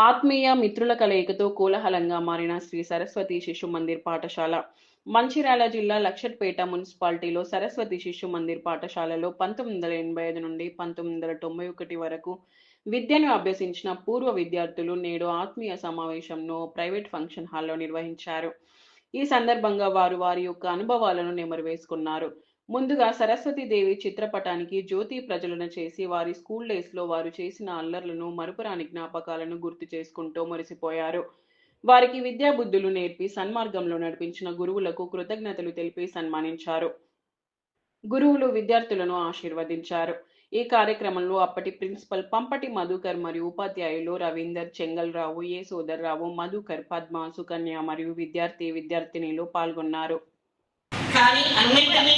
ఆత్మీయ మిత్రుల కలయికతో కోలాహలంగా మారిన శ్రీ సరస్వతి శిశు మందిర్ పాఠశాల. మంచిర్యాల జిల్లా లక్షట్పేట మున్సిపాలిటీలో సరస్వతి శిశు మందిర్ పాఠశాలలో 1985 నుండి 1991 వరకు విద్యను అభ్యసించిన పూర్వ విద్యార్థులు నేడు ఆత్మీయ సమావేశంను ప్రైవేట్ ఫంక్షన్ హాల్లో నిర్వహించారు. ఈ సందర్భంగా వారు వారి యొక్క అనుభవాలను నెమరువేసుకున్నారు. ముందుగా సరస్వతీదేవి చిత్రపటానికి జ్యోతి ప్రజ్వలన చేసి వారి స్కూల్ డేస్లో వారు చేసిన అల్లర్లను, మరుపురాని జ్ఞాపకాలను గుర్తు చేసుకుంటూ మురిసిపోయారు. వారికి విద్యాబుద్ధులు నేర్పి సన్మార్గంలో నడిపించిన గురువులకు కృతజ్ఞతలు తెలిపి సన్మానించారు. గురువులు విద్యార్థులను ఆశీర్వదించారు. ఈ కార్యక్రమంలో అప్పటి ప్రిన్సిపల్ పంపటి మధుకర్ మరియు ఉపాధ్యాయులు రవీందర్, చెంగల్రావు, ఏ సోదర్రావు, మధుకర్, పద్మ, సుకన్య మరియు విద్యార్థినిలు పాల్గొన్నారు. కానీ అన్నింటినీ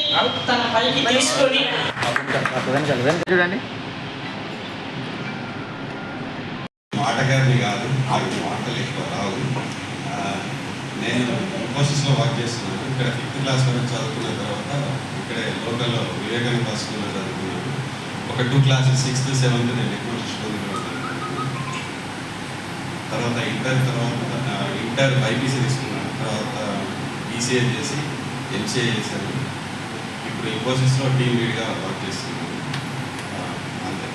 తన పైకి తీసుకొని చూడండి మాటగారిని కాదు, నాకు మాటలు ఎక్కువ రావు. నేను ఇన్ఫోసిస్లో వర్క్ చేస్తున్నాను. ఇక్కడ 5th క్లాస్ వరకు చదువుకున్న తర్వాత ఇక్కడే లోకల్లో వివేకానంద స్కూల్లో చదువుకున్నాను. ఒక 2 క్లాసెస్ 6th 7th నేను ఇన్ఫోసిస్లో చదువుకున్నాను. తర్వాత ఇంటర్ బైపీసీ తీసుకున్నాను. తర్వాత బీసీఏ చేసి ఎంసీఏ చేశాను. ఇప్పుడు ఇన్ఫోసిస్లో టీమ్ లీడ్గా వర్క్ చేస్తున్నాను. అంతే.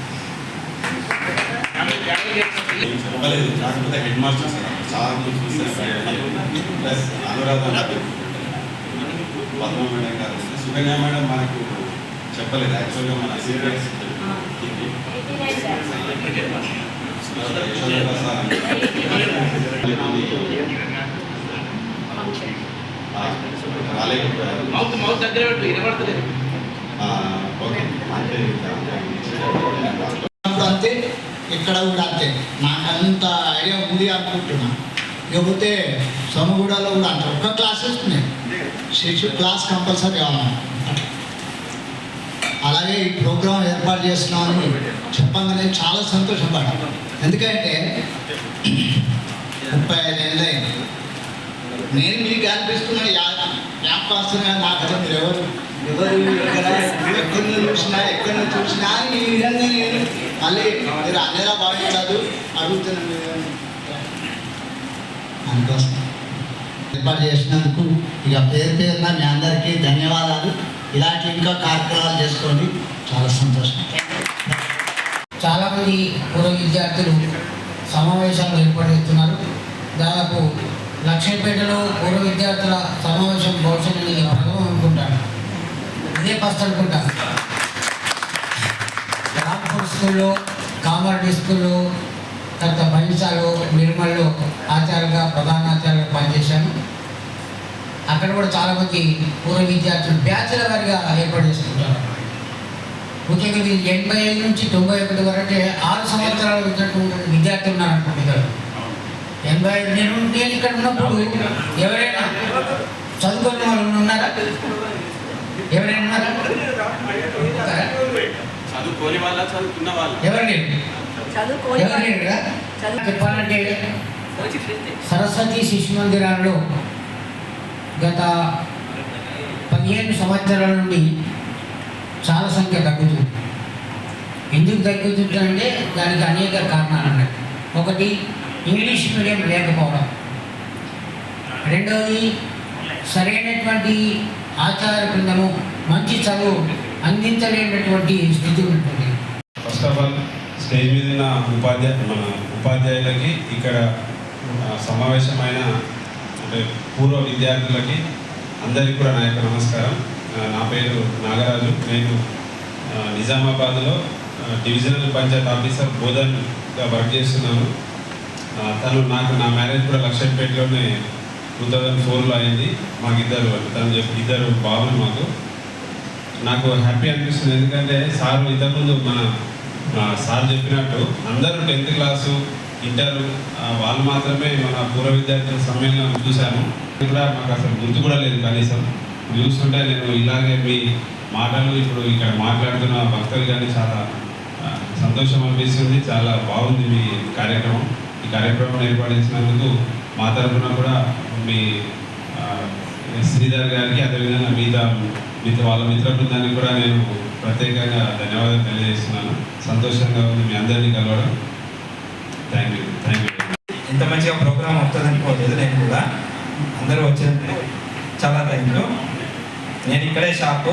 నేను చెప్పలేదు, కాకపోతే హెడ్ మాస్టర్ సార్ చూస్తే ప్లస్ అనురాధ పద్మ మేడం గారు, సుకన్య మేడం మనకు చెప్పలేదు. యాక్చువల్గా మన సీనియర్స్ అంతే, ఇక్కడ కూడా అంతే. నాకు అంత ఐడియా ఉంది అనుకుంటున్నా. లేకపోతే సొమగూడలో కూడా అంత ఒక్క క్లాస్ వస్తున్నాయి, శిశు క్లాస్ కంపల్సరీ కావాలి. అలాగే ఈ ప్రోగ్రాం ఏర్పాటు చేస్తున్నామని చెప్పగానే చాలా సంతోషపడ్డా. ఎందుకంటే 35 ఏళ్ళు అయింది. నేను మీకు అనిపిస్తున్నా జ్ఞాపకాస్తున్నా, నాకంటే మీరు ఎవరు ఎక్కడిని చూసినా ఈ విధంగా నేను మళ్ళీ మీరు అన్నేలా భావించదు అడుగుతున్నాను. అందుకోసం ఏర్పాటు చేసినందుకు ఇక పేరున మీ అందరికీ ధన్యవాదాలు. ఇలాంటి ఇంకా కార్యక్రమాలు చేసుకోండి, చాలా సంతోషం. చాలామంది పూర్వ విద్యార్థులు సమావేశాలు ఏర్పడుతున్నారు. దాదాపు లక్షపేటలో పూర్వ విద్యార్థుల సమావేశం బహుశా నేను ప్రథమం అనుకుంటాను, ఇదే ఫస్ట్ అనుకుంటాను. రాంపూర్ స్కూల్లో, కామారెడ్డి స్కూల్లో, తర్వాత బహింసాలో, నిర్మల్లో ఆచార్యులుగా, ప్రధానాచార్యులుగా పనిచేశాను. అక్కడ కూడా చాలామంది పూర్వ విద్యార్థులు బ్యాచ్ల వారిగా ఏర్పాటు చేసుకుంటారు. ముఖ్యంగా ఇది 85 నుంచి 91 వరకు 6 సంవత్సరాల విద్యార్థులు ఉన్నారనుకుంటున్నారు. 85 నేను ఇక్కడ ఉన్నప్పుడు ఎవరైనా చదువుకున్న వాళ్ళు ఉన్నారా? ఎవరైనా ఉన్నారా? ఎవరు లేరు. చెప్పాలంటే సరస్వతి శిశు మందిరాల్లో గత 15 సంవత్సరాల నుండి చాలా సంఖ్య తగ్గుతుంది. ఎందుకు తగ్గుతుందంటే దానికి అనేక కారణాలు ఉన్నాయి. ఒకటి, ఇంగ్లీష్ మీడియం లేకపోవడం. రెండవది, సరైనటువంటి ఆచార బృందము, మంచి చదువు అందించలేనటువంటి స్థితి ఉంటుంది. ఫస్ట్ ఆఫ్ ఆల్ స్టేజ్ మీద ఉన్న మన ఉపాధ్యాయులకి, ఇక్కడ సమావేశమైన అంటే పూర్వ విద్యార్థులకి అందరికీ కూడా నా యొక్క నమస్కారం. నా పేరు నాగరాజు. నేను నిజామాబాద్లో డివిజనల్ పంచాయత్ ఆఫీసర్ బోధన్గా వర్క్ చేస్తున్నాను. నా మ్యారేజ్ కూడా లక్షపేటలోనే 2004లో అయింది. మాకు ఇద్దరు బాబులు. నాకు హ్యాపీ అనిపిస్తుంది, ఎందుకంటే సార్ ఇంతకుముందు సార్ చెప్పినట్టు అందరూ 10th క్లాసు, ఇంటర్ వాళ్ళు మాత్రమే మన పూర్వ విద్యార్థుల సమ్మేళనం చూశాను. కూడా మాకు అసలు గుర్తు కూడా లేదు. కనీసం చూస్తుంటే నేను ఇలాగే మీ మాటలు ఇప్పుడు ఇక్కడ మాట్లాడుతున్న భక్తులు కానీ చాలా సంతోషం అనిపిస్తుంది. చాలా బాగుంది మీ కార్యక్రమం. ఈ కార్యక్రమం ఏర్పడించినందుకు మా తరఫున కూడా మీ శ్రీధర్ గారికి, అదేవిధంగా వాళ్ళ మిత్ర బృందానికి కూడా నేను ప్రత్యేకంగా ధన్యవాదాలు తెలియజేస్తున్నాను. సంతోషంగా ఉంది మీ అందరినీ కలవడం. Thank you. ఇంత మంచిగా ప్రోగ్రామ్ అవుతుంది అనుకోలేదు నేను కూడా. అందరూ వచ్చినందుకు చాలా థ్యాంక్ యూ. నేను ఇక్కడే షాపు,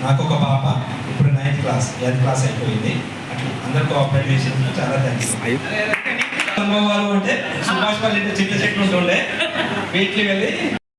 నాకు ఒక పాప ఇప్పుడు 9th క్లాస్ 8th క్లాస్ అయిపోయింది. అట్లా అందరూ కోఆపరేట్ చేసినందుకు చాలా థ్యాంక్ యూ. అనుభవాలు అంటే సుభాష్ వాళ్ళ ఇంటి చింత చెట్లు ఉంటుండే వీటికి వెళ్ళి